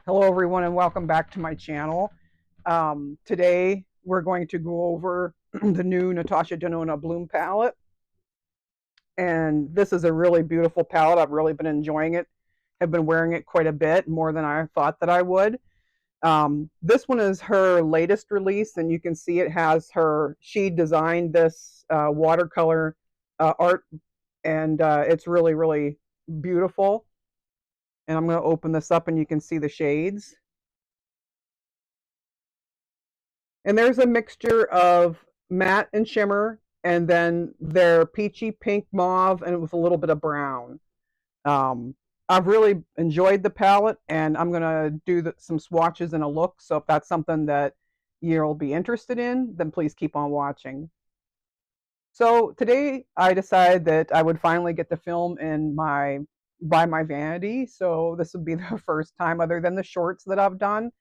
Hello everyone and welcome back to my channel. Today we're going to go over the new Natasha Denona Bloom palette, and this is a really beautiful palette. I've really been enjoying it. Have been wearing it quite a bit, more than I thought that I would. This one is her latest release, and you can see it has she designed this watercolor art, and it's really beautiful. And I'm going to open this up and you can see the shades. And there's a mixture of matte and shimmer, and then they're peachy pink mauve and with a little bit of brown. I've really enjoyed the palette, and I'm going to do some swatches and a look. So if that's something that you'll be interested in, then please keep on watching. So today I decided that I would finally get to film by my vanity. So this would be the first time, other than the shorts that I've done,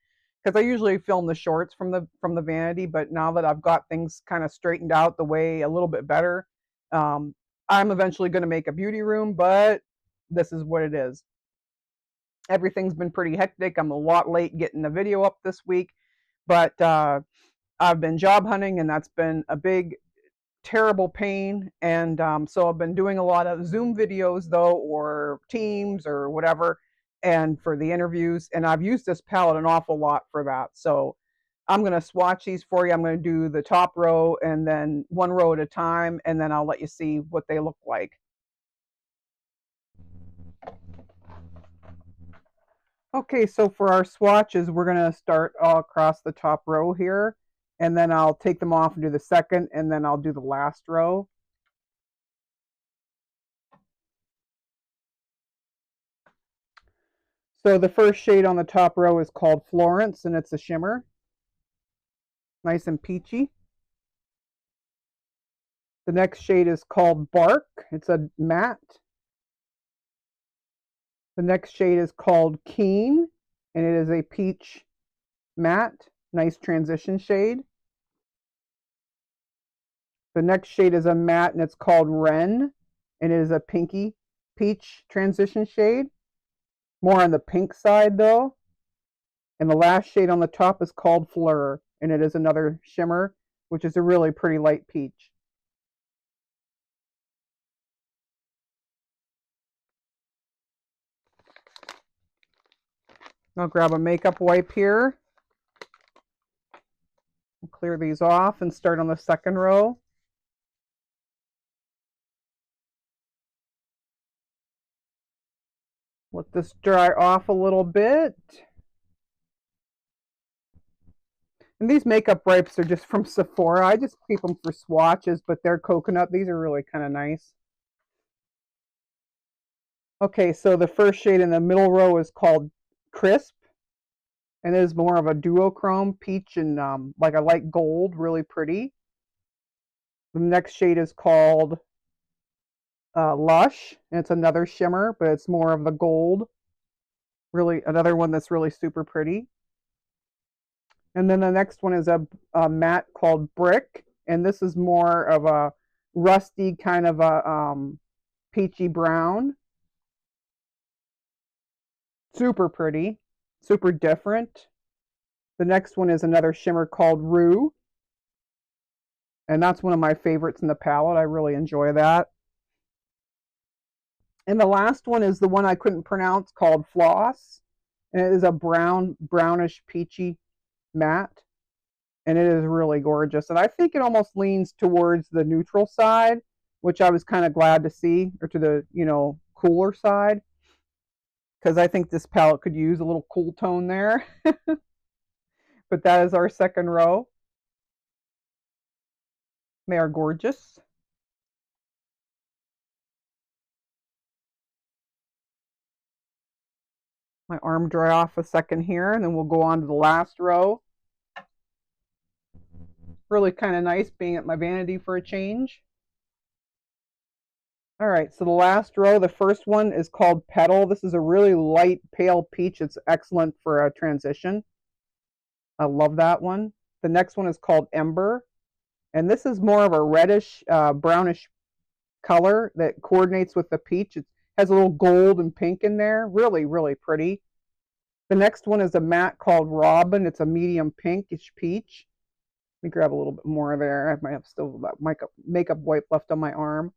because I usually film the shorts from the vanity, but now that I've got things kind of straightened out the way a little bit better, I'm eventually going to make a beauty room, but this is what it is. Everything's been pretty hectic. I'm a lot late getting the video up this week, but I've been job hunting, and that's been a big terrible pain. And so I've been doing a lot of Zoom videos though, or Teams or whatever, and for the interviews, and I've used this palette an awful lot for that. So I'm going to swatch these for you. I'm going to do the top row and then one row at a time, and then I'll let you see what they look like. Okay, so for our swatches, we're going to start all across the top row here, and then I'll take them off and do the second, and then I'll do the last row. So the first shade on the top row is called Florence, and it's a shimmer. Nice and peachy. The next shade is called Bark. It's a matte. The next shade is called Keen, and it is a peach matte. Nice transition shade. The next shade is a matte, and it's called Wren, and it is a pinky peach transition shade. More on the pink side though. And the last shade on the top is called Fleur, and it is another shimmer, which is a really pretty light peach. I'll grab a makeup wipe here. I'll clear these off and start on the second row. Let this dry off a little bit. And these makeup wipes are just from Sephora. I just keep them for swatches, but they're coconut. These are really kind of nice. Okay, so the first shade in the middle row is called Crisp, and it is more of a duochrome peach and like a light gold, really pretty. The next shade is called Lush, and it's another shimmer, but it's more of the gold. Really, another one that's really super pretty. And then the next one is a matte called Brick, and this is more of a rusty kind of a peachy brown. Super pretty, super different. The next one is another shimmer called Rue, and that's one of my favorites in the palette. I really enjoy that. And the last one is the one I couldn't pronounce, called Floss, and it is a brownish peachy matte, and it is really gorgeous. And I think it almost leans towards the neutral side, which I was kind of glad to see, or to the, cooler side, because I think this palette could use a little cool tone there. But that is our second row. They are gorgeous. My arm dry off a second here, and then we'll go on to the last row. Really kind of nice being at my vanity for a change. All right, so the last row, the first one is called Petal. This is a really light pale peach. It's excellent for a transition. I love that one. The next one is called Ember, and this is more of a reddish, brownish color that coordinates with the peach. It has a little gold and pink in there. Really pretty. The next one is a matte called Robin. It's a medium pinkish peach. Let me grab a little bit more there. I might have still that makeup wipe left on my arm.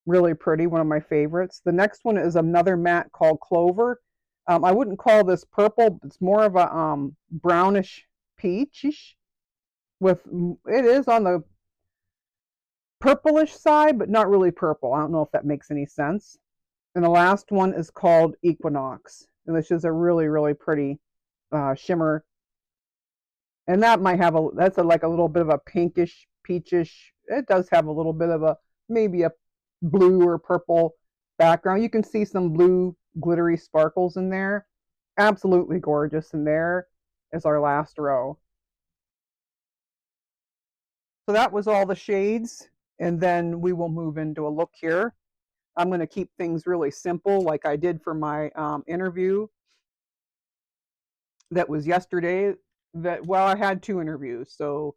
Really pretty, one of my favorites. The next one is another matte called Clover. I wouldn't call this purple. It's more of a brownish peachish. It is on the purplish side, but not really purple. I don't know if that makes any sense. And the last one is called Equinox, and this is a really, really pretty shimmer. And that might have like a little bit of a pinkish, peachish. It does have a little bit of maybe a blue or purple background. You can see some blue glittery sparkles in there. Absolutely gorgeous. And there is our last row. So that was all the shades. And then we will move into a look here. I'm going to keep things really simple like I did for my interview that was yesterday. I had 2 interviews. So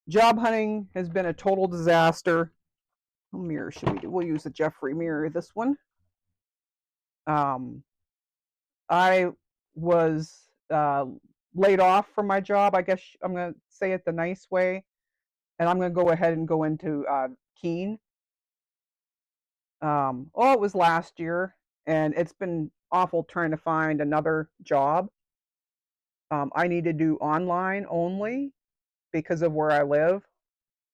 job hunting has been a total disaster. What mirror should we do? We'll use the Jeffrey mirror, this one. I was laid off from my job. I guess I'm going to say it the nice way. And I'm going to go ahead and go into Keene. It was last year, and it's been awful trying to find another job. I need to do online only because of where I live.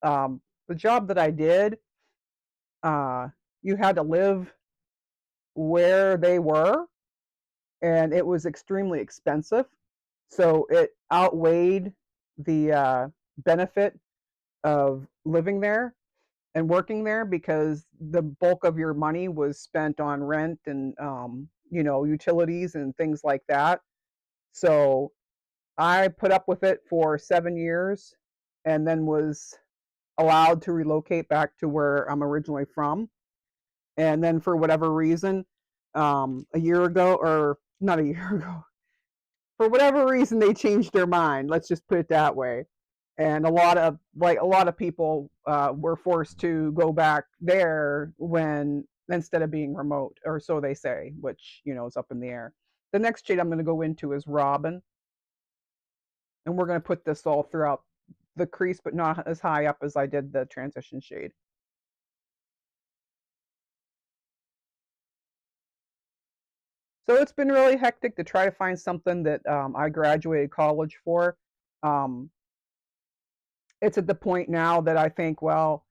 The job that I did, you had to live where they were, and it was extremely expensive. So it outweighed the benefit of living there and working there, because the bulk of your money was spent on rent and utilities and things like that. So I put up with it for 7 years and then was allowed to relocate back to where I'm originally from. And then for whatever reason, a year ago, or not a year ago, for whatever reason they changed their mind. Let's just put it that way. And a lot of people were forced to go back there instead of being remote, or so they say, which is up in the air. The next shade I'm going to go into is Robin, and we're going to put this all throughout the crease, but not as high up as I did the transition shade. So it's been really hectic to try to find something that I graduated college for. It's at the point now that I think, well,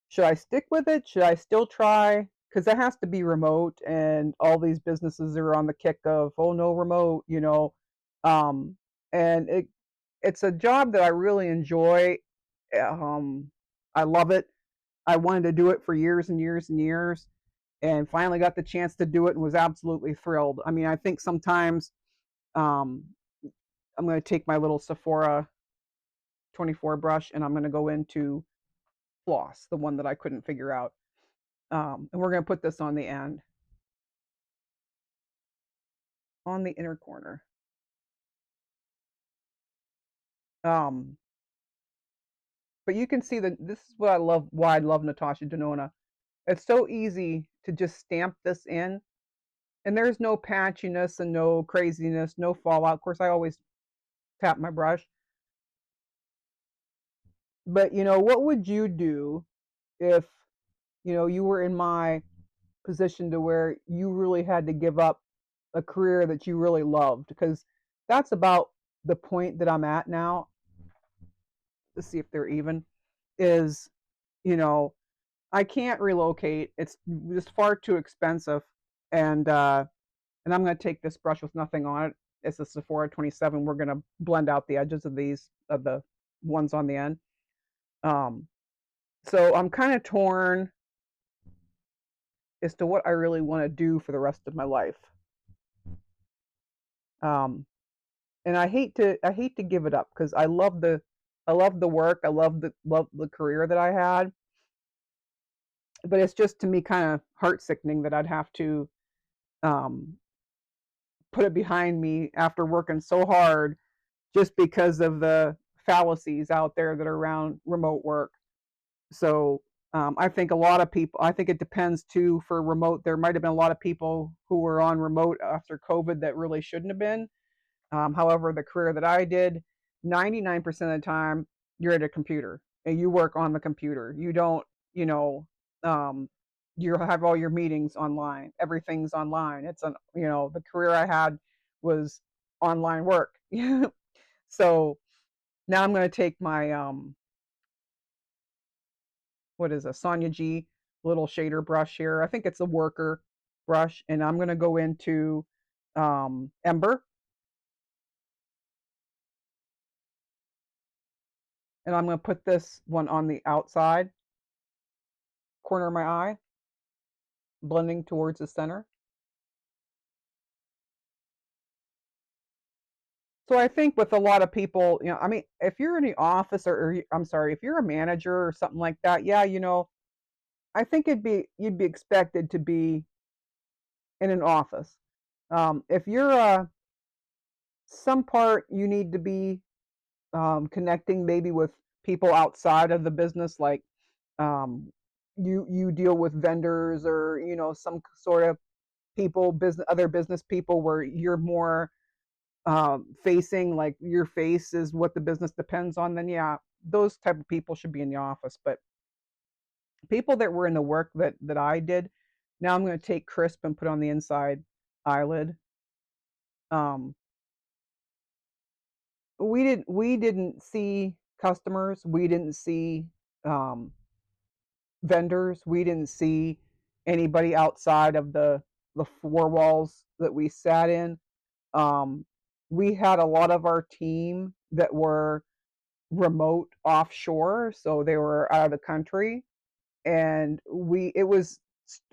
should I stick with it? Should I still try? Because it has to be remote, and all these businesses are on the kick of, oh, no, remote, and it's a job that I really enjoy. I love it. I wanted to do it for years and years and years, and finally got the chance to do it and was absolutely thrilled. I mean, I think sometimes I'm going to take my little Sephora 24 brush, and I'm going to go into floss, the one that I couldn't figure out. And we're going to put this on the end, on the inner corner. But you can see that this is what I love, why I love Natasha Denona. It's so easy to just stamp this in, and there's no patchiness and no craziness, no fallout. Of course, I always tap my brush. But what would you do if you were in my position to where you really had to give up a career that you really loved? Because that's about the point that I'm at now. Let's see if they're even. Is I can't relocate. It's just far too expensive, and I'm going to take this brush with nothing on it. It's a Sephora 27. We're going to blend out the edges of the ones on the end. So I'm kind of torn as to what I really want to do for the rest of my life. And I hate to give it up, because I love the work, I love the career that I had. But it's just, to me, kind of heart sickening that I'd have to put it behind me after working so hard, just because of the fallacies out there that are around remote work. So I think a lot of people, I think it depends too for remote. There might have been a lot of people who were on remote after COVID that really shouldn't have been. However, the career that I did, 99% of the time, you're at a computer and you work on the computer. You don't, you know, um, you have all your meetings online. Everything's online. It's an, the career I had was online work. So now I'm going to take my, what is a Sonia G little shader brush here. I think it's a worker brush, and I'm going to go into Ember, and I'm going to put this one on the outside corner of my eye, blending towards the center. So I think with a lot of people, I mean, if you're in the office or I'm sorry, if you're a manager or something like that, yeah, I think you'd be expected to be in an office. If you're some part you need to be connecting maybe with people outside of the business, like you deal with vendors or some sort of people, other business people, where you're more facing, like your face is what the business depends on, then yeah, those type of people should be in the office. But people that were in the work that I did, now I'm going to take crisp and put on the inside eyelid. um we didn't see customers, we didn't see um vendors, we didn't see anybody outside of the four walls that we sat in. um we had a lot of our team that were remote offshore, so they were out of the country, and we it was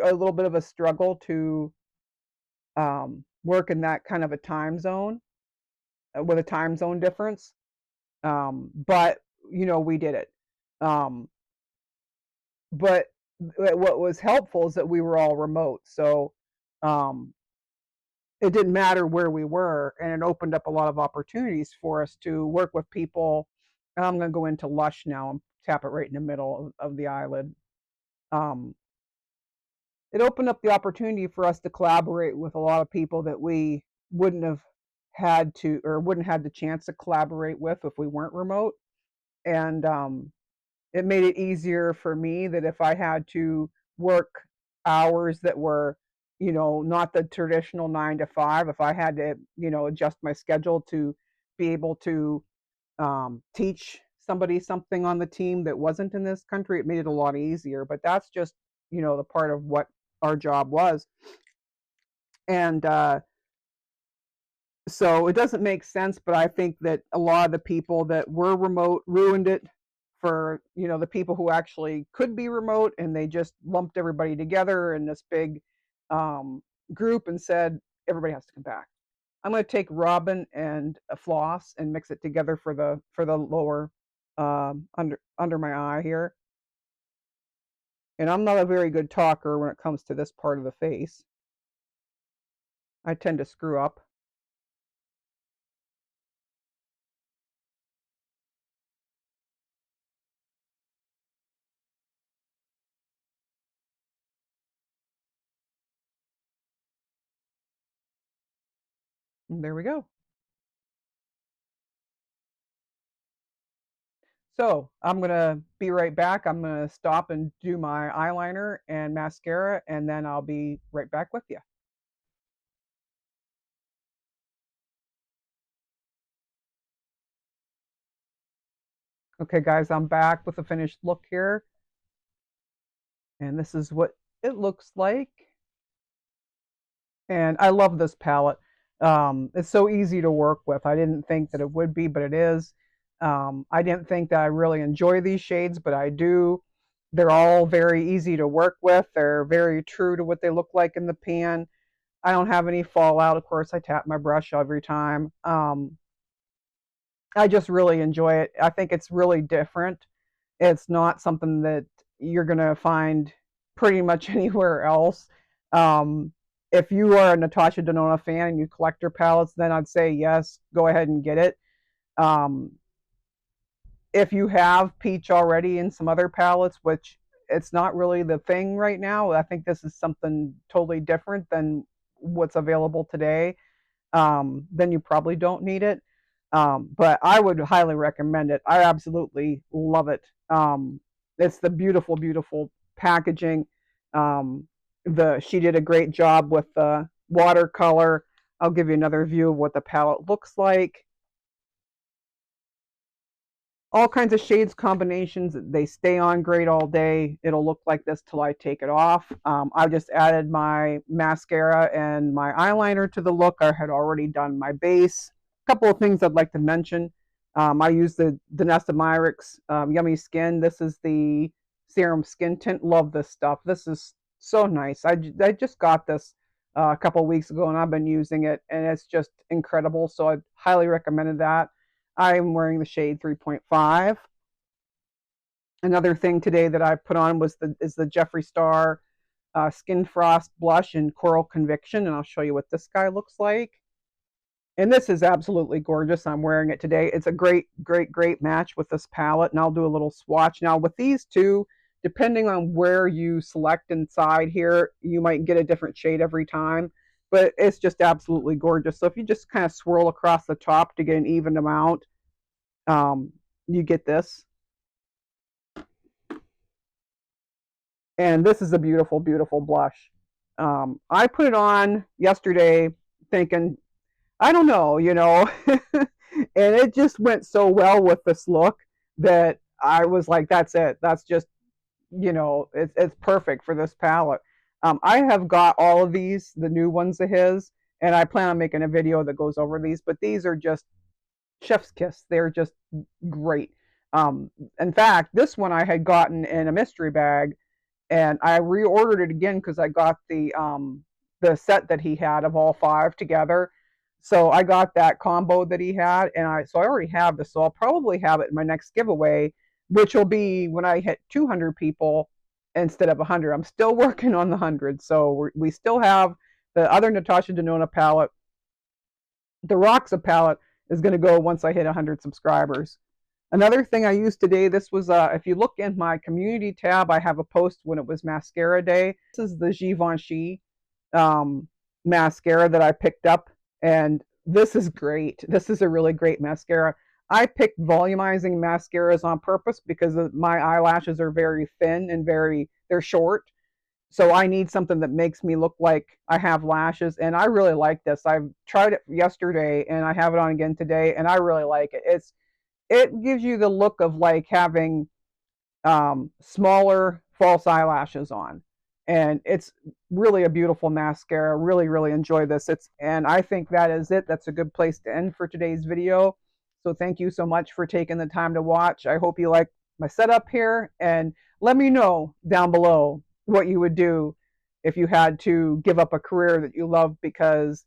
a little bit of a struggle to work in that kind of a time zone, with a time zone difference. But we did it. um but what was helpful is that we were all remote, so um it didn't matter where we were, and it opened up a lot of opportunities for us to work with people. And I'm going to go into Lush now and tap it right in the middle of the eyelid. um it opened up the opportunity for us to collaborate with a lot of people that we wouldn't have had to, or wouldn't have the chance to collaborate with if we weren't remote. And it made it easier for me that if I had to work hours that were, not the traditional 9 to 5, if I had to, adjust my schedule to be able to teach somebody something on the team that wasn't in this country, it made it a lot easier. But that's just, the part of what our job was. And so it doesn't make sense, but I think that a lot of the people that were remote ruined it for, the people who actually could be remote, and they just lumped everybody together in this big group and said everybody has to come back. I'm going to take Robin and a floss and mix it together for the lower under my eye here. And I'm not a very good talker when it comes to this part of the face. I tend to screw up. And there we go. So I'm going to be right back. I'm going to stop and do my eyeliner and mascara, and then I'll be right back with you. Okay, guys, I'm back with a finished look here. And this is what it looks like. And I love this palette. It's so easy to work with. I didn't think that it would be, but it is. I didn't think that I really enjoy these shades, but I do. They're all very easy to work with. They're very true to what they look like in the pan. I don't have any fallout. Of course, I tap my brush every time. I just really enjoy it. I think it's really different. It's not something that you're going to find pretty much anywhere else. Um, if you are a Natasha Denona fan and you collect her palettes, then I'd say yes, go ahead and get it. Um, if you have peach already in some other palettes, which it's not really the thing right now. I think this is something totally different than what's available today. Then you probably don't need it. But I would highly recommend it. I absolutely love it. It's the beautiful, beautiful packaging. She did a great job with the watercolor. I'll give you another view of what the palette looks like. All kinds of shades, combinations. They stay on great all day. It'll look like this till I take it off. I just added my mascara and my eyeliner to the look. I had already done my base. A couple of things I'd like to mention. I use the Danessa Myricks Yummy Skin. This is the serum skin tint. Love this stuff. This is so nice. I just got this a couple of weeks ago and I've been using it and it's just incredible. So I highly recommended that. I'm wearing the shade 3.5. Another thing today that I put on was the Jeffree Star Skin Frost Blush in Coral Conviction, and I'll show you what this guy looks like. And this is absolutely gorgeous. I'm wearing it today. It's a great, great, great match with this palette, and I'll do a little swatch. Now with these two, depending on where you select inside here, you might get a different shade every time, but it's just absolutely gorgeous. So if you just kind of swirl across the top to get an even amount, you get this. And this is a beautiful, beautiful blush. I put it on yesterday thinking, I don't know, and it just went so well with this look that I was like, that's it. That's just, it's perfect for this palette. I have got all of these, the new ones of his, and I plan on making a video that goes over these, but these are just chef's kiss. They're just great. In fact, this one I had gotten in a mystery bag, and I reordered it again because I got the set that he had of all 5 together. So I got that combo that he had, and I already have this. So I'll probably have it in my next giveaway, which will be when I hit 200 people instead of 100. I'm still working on the 100, so we still have the other Natasha Denona palette. The Roxa palette is going to go once I hit 100 subscribers. Another thing I used today, this was, if you look in my community tab, I have a post when it was mascara day. This is the Givenchy mascara that I picked up, and this is great. This is a really great mascara. I picked volumizing mascaras on purpose because my eyelashes are very thin and they're short. So I need something that makes me look like I have lashes, and I really like this. I tried it yesterday, and I have it on again today, and I really like it. It gives you the look of like having smaller false eyelashes on, and it's really a beautiful mascara. Really, really enjoy this. And I think that is it. That's a good place to end for today's video. So thank you so much for taking the time to watch. I hope you like my setup here, and let me know down below what you would do if you had to give up a career that you love because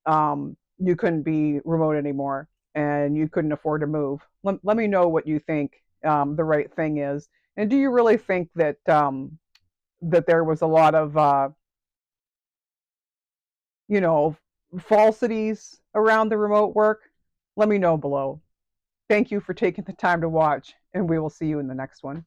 you couldn't be remote anymore and you couldn't afford to move. Let me know what you think the right thing is. And do you really think that that there was a lot of falsities around the remote work? Let me know below. Thank you for taking the time to watch, and we will see you in the next one.